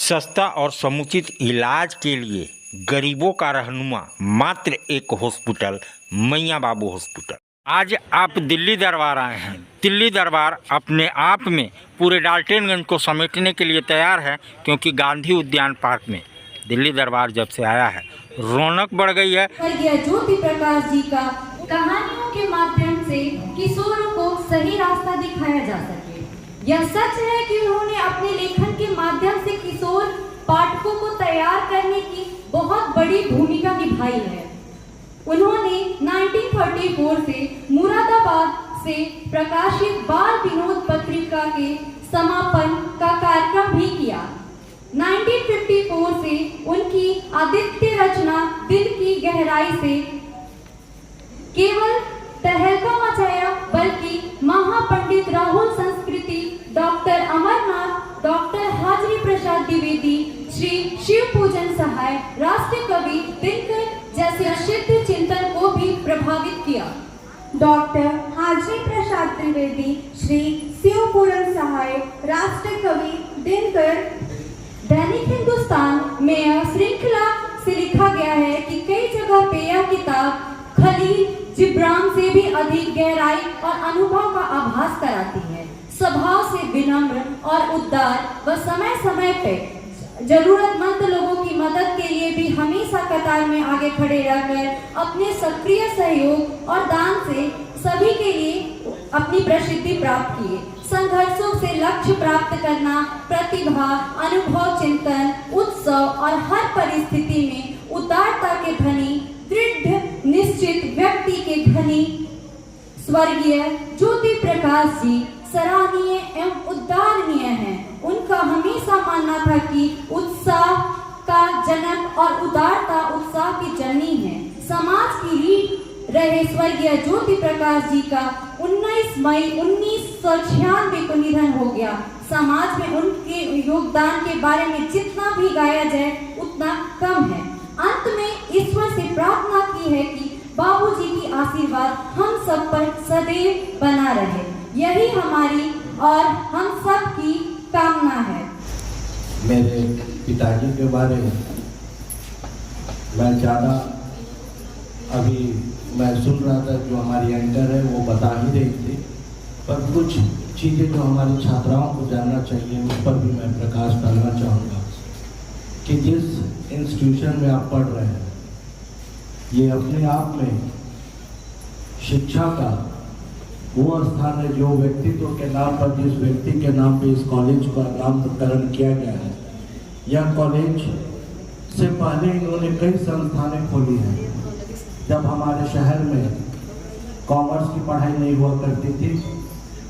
सस्ता और समुचित इलाज के लिए गरीबों का रहनुमा मात्र एक हॉस्पिटल, मैया बाबू हॉस्पिटल। आज आप दिल्ली दरबार आए हैं। दिल्ली दरबार अपने आप में पूरे डाल्टनगंज को समेटने के लिए तैयार है, क्योंकि गांधी उद्यान पार्क में दिल्ली दरबार जब से आया है रौनक बढ़ गई है। ज्योति प्रकाश जी का कहानियों के माध्यम से किशोरों को सही रास्ता दिखाया जा सके। यह सच है कि उन्होंने अपने लेखन के माध्यम से किशोर पाठकों को तैयार करने की बहुत बड़ी भूमिका निभाई है। उन्होंने 1934 से मुरादाबाद से प्रकाशित बाल विनोद पत्रिका के समापन का कार्यक्रम भी किया। 1954 से उनकी आदित्य रचना दिल की गहराई से केवल तहलका मचाया, बल्कि महापंडित राहुल संस्कृति, डॉक्टर अमरनाथ, डॉक्टर हाजरी प्रसाद द्विवेदी, श्री शिव पूजन सहाय, राष्ट्रीय कवि दिनकर जैसे प्रसिद्ध चिंतन को भी प्रभावित किया। डॉक्टर हाजरी प्रसाद द्विवेदी, श्री शिव पूजन सहाय, राष्ट्रीय कवि दिनकर। दैनिक हिंदुस्तान में यह श्रृंखला से लिखा गया है कि कई जगह पे यह किताब खलील जिब्रान से भी अधिक गहराई और अनुभव का आभास कराती है। स्वभाव से विनम्र और उदार व समय समय पे जरूरतमंद लोगों की मदद के लिए भी हमेशा कतार में आगे खड़े रहकर अपने सक्रिय सहयोग और दान से सभी के लिए अपनी प्रसिद्धि प्राप्त किए। संघर्षों से लक्ष्य प्राप्त करना, प्रतिभा, अनुभव, चिंतन, उत्सव और हर परिस्थिति में उदारता के धनी, दृढ़ निश्चित व्यक्ति के धनी स्वर्गीय ज्योति प्रकाश जी सराहनीय एवं उदाहरणीय हैं। उनका हमेशा मानना था कि उत्साह का जनक और उदारता उत्साह की जननी है। समाज की रीढ़ रहे स्वर्गीय ज्योति प्रकाश जी का 19 मई 1996 को निधन हो गया। समाज में उनके योगदान के बारे में जितना भी गाया जाए उतना कम है। अंत में ईश्वर से प्रार्थना की है कि बाबूजी की आशीर्वाद हम सब पर सदैव बना रहे। यही हमारी और हम सब की कामना है। मेरे पिताजी के बारे में मैं ज़्यादा अभी मैं सुन रहा था, जो हमारी एंकर है वो बता ही रही थी, पर कुछ चीज़ें जो हमारी छात्राओं को जानना चाहिए उस पर भी मैं प्रकाश डालना चाहूँगा कि जिस इंस्टीट्यूशन में आप पढ़ रहे हैं ये अपने आप में शिक्षा का वो स्थान है जो व्यक्तित्व के नाम पर, जिस व्यक्ति के नाम पे इस कॉलेज का नामकरण किया गया है। यह कॉलेज से पहले इन्होंने कई संस्थानें खोली हैं। जब हमारे शहर में कॉमर्स की पढ़ाई नहीं हुआ करती थी,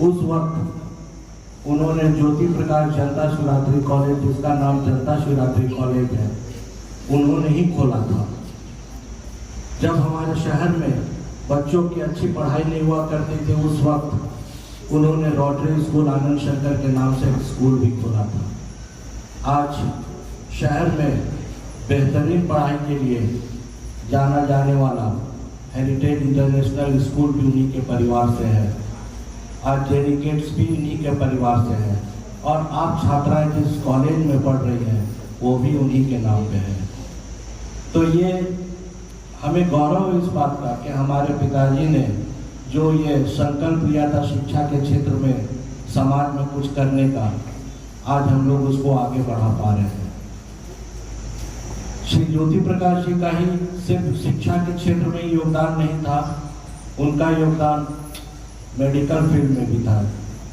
उस वक्त उन्होंने ज्योति प्रकाश जनता शिवरात्रि कॉलेज, जिसका नाम जनता शिवरात्रि कॉलेज है, उन्होंने ही खोला था। जब हमारे शहर में बच्चों की अच्छी पढ़ाई नहीं हुआ करती थी, उस वक्त उन्होंने रोटरी स्कूल आनंद शंकर के नाम से एक स्कूल भी खोला था। आज शहर में बेहतरीन पढ़ाई के लिए जाना जाने वाला हेरिटेज इंटरनेशनल स्कूल भी उन्हीं के परिवार से है। आज डेडिकेट्स भी उन्हीं के परिवार से है, और आप छात्राएं जिस कॉलेज में पढ़ रही हैं वो भी उन्हीं के नाम पे है। तो ये हमें गौरव है इस बात का कि हमारे पिताजी ने जो ये संकल्प लिया था शिक्षा के क्षेत्र में समाज में कुछ करने का, आज हम लोग उसको आगे बढ़ा पा रहे हैं। श्री ज्योति प्रकाश जी का ही सिर्फ शिक्षा के क्षेत्र में योगदान नहीं था, उनका योगदान मेडिकल फील्ड में भी था।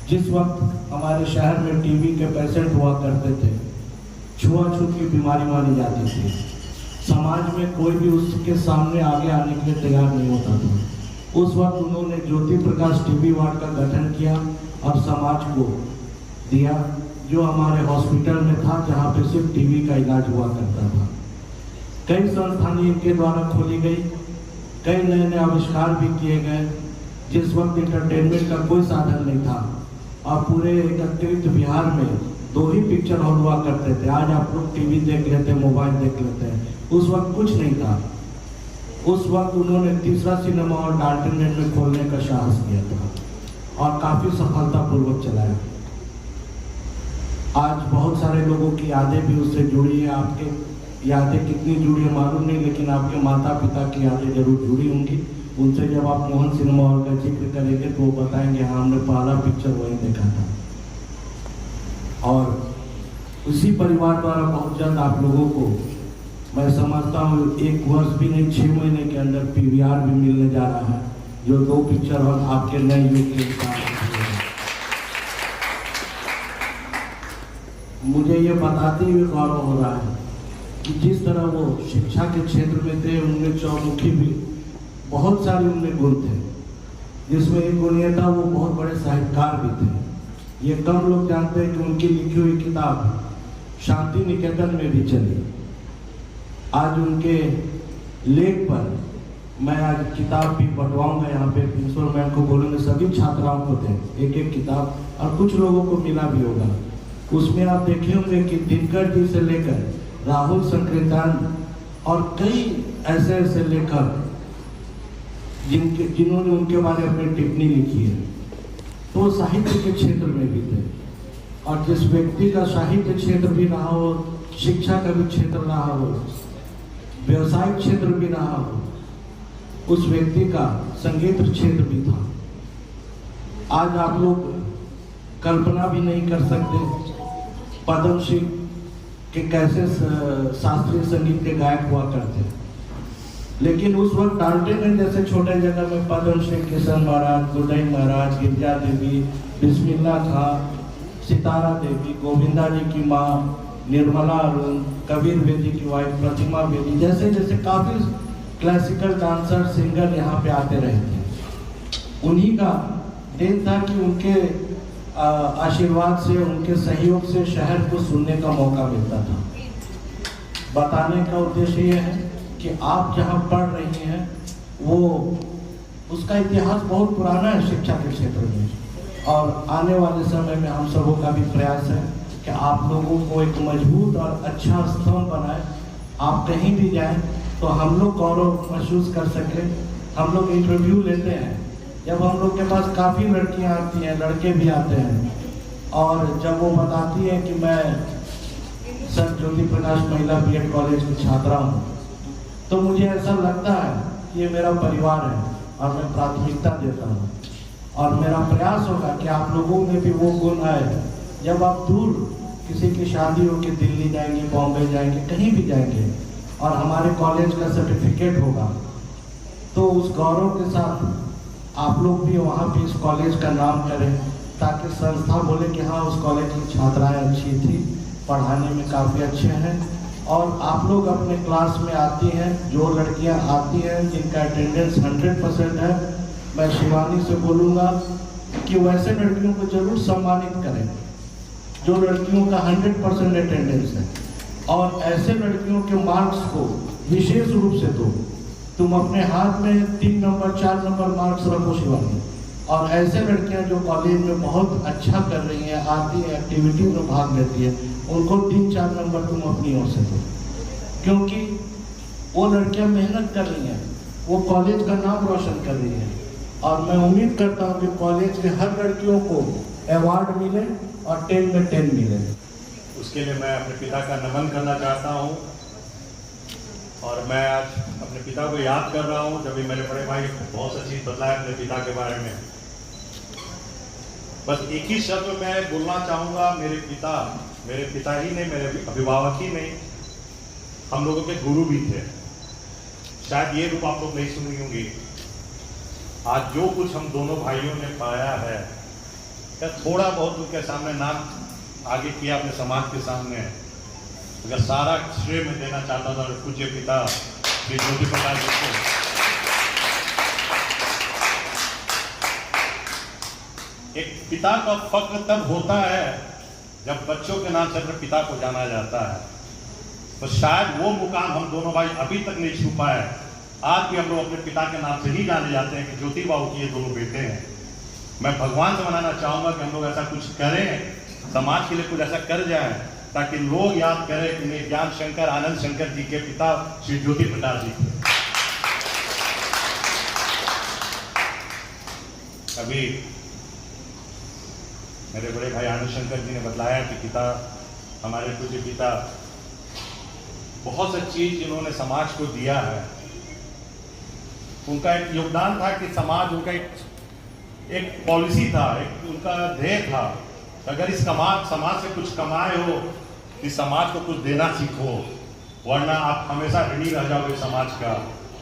जिस वक्त हमारे शहर में टीबी के पेशेंट हुआ करते थे, छुआछूत की बीमारी मानी जाती थी, समाज में कोई भी उसके सामने आगे आने के लिए तैयार नहीं होता था। उस वक्त उन्होंने ज्योति प्रकाश टीबी वार्ड का गठन किया और समाज को दिया, जो हमारे हॉस्पिटल में था, जहाँ पे सिर्फ टीबी का इलाज हुआ करता था। कई संस्थानें इनके द्वारा खोली गई, कई नए नए आविष्कार भी किए गए। जिस वक्त इंटरटेनमेंट का कोई साधन नहीं था और पूरे एकत्रित बिहार में 2 ही पिक्चर हॉल हुआ करते थे। आज आप लोग टीवी देख लेते हैं, मोबाइल देख लेते हैं, उस वक्त कुछ नहीं था। उस वक्त उन्होंने तीसरा सिनेमा हॉल डाल्टनगंज में खोलने का साहस किया था और काफ़ी सफलतापूर्वक चलाया। आज बहुत सारे लोगों की यादें भी उससे जुड़ी हैं। आपके यादें कितनी जुड़ी है मालूम नहीं, लेकिन आपके माता पिता की यादें जरूर जुड़ी होंगी। उनसे जब आप मोहन सिनेमा हॉल का जिक्र करेंगे तो वो बताएंगे हाँ हमने पहला पिक्चर वहीं देखा था। और उसी परिवार द्वारा बहुत जल्द आप लोगों को मैं समझता हूँ 1 वर्ष भी नहीं 6 महीने के अंदर PVR भी मिलने जा रहा है, जो 2 पिक्चर हॉल आपके नए युग के साथ। मुझे ये बताते हुए गौरव हो रहा है कि जिस तरह वो शिक्षा के क्षेत्र में थे, उनमें चौमुखी भी बहुत सारे उनमें गुण थे, जिसमें एक गुण ये था वो बहुत बड़े साहित्यकार भी थे। ये कम लोग जानते हैं कि उनकी लिखी हुई किताब शांति निकेतन में भी चली। आज उनके लेख पर मैं आज किताब भी बंटवाऊंगा, यहाँ पे प्रिंसिपल मैम को बोलूँगा सभी छात्राओं को दें एक एक किताब, और कुछ लोगों को मिला भी होगा। उसमें आप देखे होंगे कि दिनकर जी से लेकर राहुल संकृतान और कई ऐसे ऐसे लेखक जिन्होंने उनके बारे में टिप्पणी लिखी है, तो साहित्य के क्षेत्र में भी थे। और जिस व्यक्ति का साहित्य क्षेत्र भी रहा हो, शिक्षा का भी क्षेत्र रहा हो, व्यवसायिक क्षेत्र भी रहा हो, उस व्यक्ति का संगीत क्षेत्र भी था। आज आप लोग कल्पना भी नहीं कर सकते पद्मश्री के कैसे शास्त्रीय संगीत के गायक हुआ करते। लेकिन उस वक्त डाल्टनगंज जैसे छोटे जगह में पद्मश्री किशन महाराज, गुडई महाराज, गिरजा देवी, बिस्मिल्ला खां, सितारा देवी, गोविंदा जी की माँ निर्मला अरुण, कबीर बेदी की वाइफ प्रतिमा बेदी, जैसे जैसे काफी क्लासिकल डांसर सिंगर यहाँ पे आते रहे थे। उन्हीं का दिन था कि उनके आशीर्वाद से, उनके सहयोग से शहर को सुनने का मौका मिलता था। बताने का उद्देश्य ये है कि आप जहाँ पढ़ रही हैं वो उसका इतिहास बहुत पुराना है शिक्षा के क्षेत्र में, और आने वाले समय में हम सबों का भी प्रयास है कि आप लोगों को एक मजबूत और अच्छा स्तंभ बनाए। आप कहीं भी जाएं तो हम लोग गौरव महसूस कर सकें। हम लोग इंटरव्यू लेते हैं, जब हम लोग के पास काफ़ी लड़कियां आती हैं, लड़के भी आते हैं, और जब वो बताती हैं कि मैं सर ज्योति प्रकाश महिला BEd कॉलेज की छात्रा हूँ, तो मुझे ऐसा लगता है कि ये मेरा परिवार है और मैं प्राथमिकता देता हूँ। और मेरा प्रयास होगा कि आप लोगों में भी वो गुण आए। जब आप दूर किसी की शादी हो के दिल्ली जाएंगे, बॉम्बे जाएंगे, कहीं भी जाएंगे, और हमारे कॉलेज का सर्टिफिकेट होगा, तो उस गौरव के साथ आप लोग भी वहाँ भी इस कॉलेज का नाम करें, ताकि संस्था बोले कि हाँ उस कॉलेज की छात्राएं अच्छी थी, पढ़ाने में काफ़ी अच्छे हैं। और आप लोग अपने क्लास में आती हैं, जो लड़कियां आती हैं जिनका अटेंडेंस 100% है, मैं शिवानी से बोलूँगा कि वैसे लड़कियों को जरूर सम्मानित करें जो लड़कियों का 100% अटेंडेंस है, और ऐसे लड़कियों के मार्क्स को विशेष रूप से दो। तुम अपने हाथ में 3 नंबर 4 नंबर मार्क्स रखो शिवानी, और ऐसे लड़कियां जो कॉलेज में बहुत अच्छा कर रही हैं, आती हैं, एक्टिविटी में भाग लेती है, उनको 3-4 नंबर तुम अपनी ओर से दो, क्योंकि वो लड़कियां मेहनत कर रही हैं, वो कॉलेज का नाम रोशन कर रही हैं। और मैं उम्मीद करता हूँ कि कॉलेज के हर लड़कियों को अवार्ड मिले और 10 में 10 मिले। उसके लिए मैं अपने पिता का नमन करना चाहता हूँ, और मैं आज अपने पिता को याद कर रहा हूँ। जब भी मेरे बड़े भाई बहुत सा चीज़ बताया अपने पिता के बारे में, बस एक ही शब्द मैं बोलना चाहूँगा, मेरे पिता ही नहीं, मेरे अभिभावक ही नहीं, हम लोगों के गुरु भी थे। शायद ये रूप आप लोग नहीं सुनी होंगी। आज जो कुछ हम दोनों भाइयों ने पाया है, या थोड़ा बहुत उनके सामने नाम आगे किया अपने समाज के सामने, अगर सारा श्रेय में देना चाहता था पूज्य पिता श्री ज्योति प्रकाश जी को, एक पिता का फक्र तब होता है जब बच्चों के नाम से अपने पिता को जाना जाता है। तो शायद वो मुकाम हम दोनों भाई अभी तक नहीं छू पाए। आज भी हम लोग अपने पिता के नाम से ही जाने जाते हैं कि ज्योति बाबू की ये दोनों बेटे हैं। मैं भगवान से मनाना चाहूँगा कि हम लोग ऐसा कुछ करें, समाज के लिए कुछ ऐसा कर जाएं, ताकि लोग याद करें कि ज्ञान शंकर आनंद शंकर जी के पिता श्री ज्योति प्रकाश जी थे। अभी मेरे बड़े भाई आनंद शंकर जी ने बतलाया कि पिता हमारे पूज्य पिता बहुत सी चीज इन्होंने समाज को दिया है। उनका एक योगदान था कि समाज उनका एक पॉलिसी था, एक उनका ध्येय था, अगर इस समाज से कुछ कमाए हो, इस समाज को कुछ देना सीखो, वरना आप हमेशा ऋणी रह जाओगे समाज का।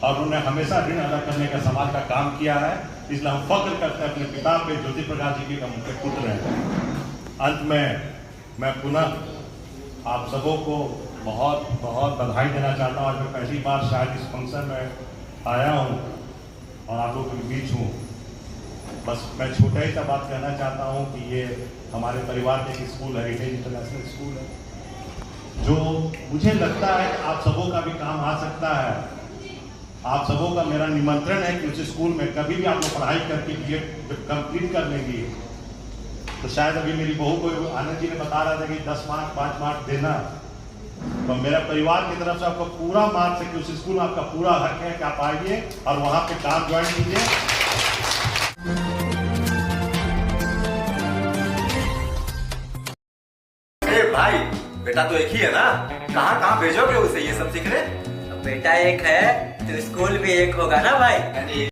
और उन्होंने हमेशा ऋण अदा करने का समाज का काम किया है, इसलिए हम फख्र करते हैं अपने पिता पे, ज्योति प्रकाश जी के हम उनके पुत्र हैं। अंत में मैं पुनः आप सबों को बहुत बहुत बधाई देना चाहता हूँ। आज मैं पहली बार शायद इस फंक्शन में आया हूँ और आप लोगों के बीच हूँ। बस मैं छोटा ही सा बात कहना चाहता हूँ कि ये हमारे परिवार का एक स्कूल है, हेरिटेज इंटरनेशनल स्कूल है, जो मुझे लगता है कि आप सबों का भी काम आ सकता है। आप सबों का मेरा निमंत्रण है कि उस स्कूल में कभी भी आप लोग पढ़ाई करके बीएड जब कंप्लीट कर लेंगी, तो शायद अभी मेरी बहू को आनंद जी ने बता रहा था कि 10 मार्क 5 मार्क देना, तो मेरा परिवार की तरफ से आपको पूरा मार्क्स है कि उस स्कूल में आपका पूरा हक है कि आप आइए और वहाँ पे काम ज्वाइन कीजिए। अरे भाई, बेटा तो एक ही है ना, कहाँ कहाँ भेजोगे उसे ये सब सीखने? बेटा एक है तो स्कूल भी एक होगा ना भाई।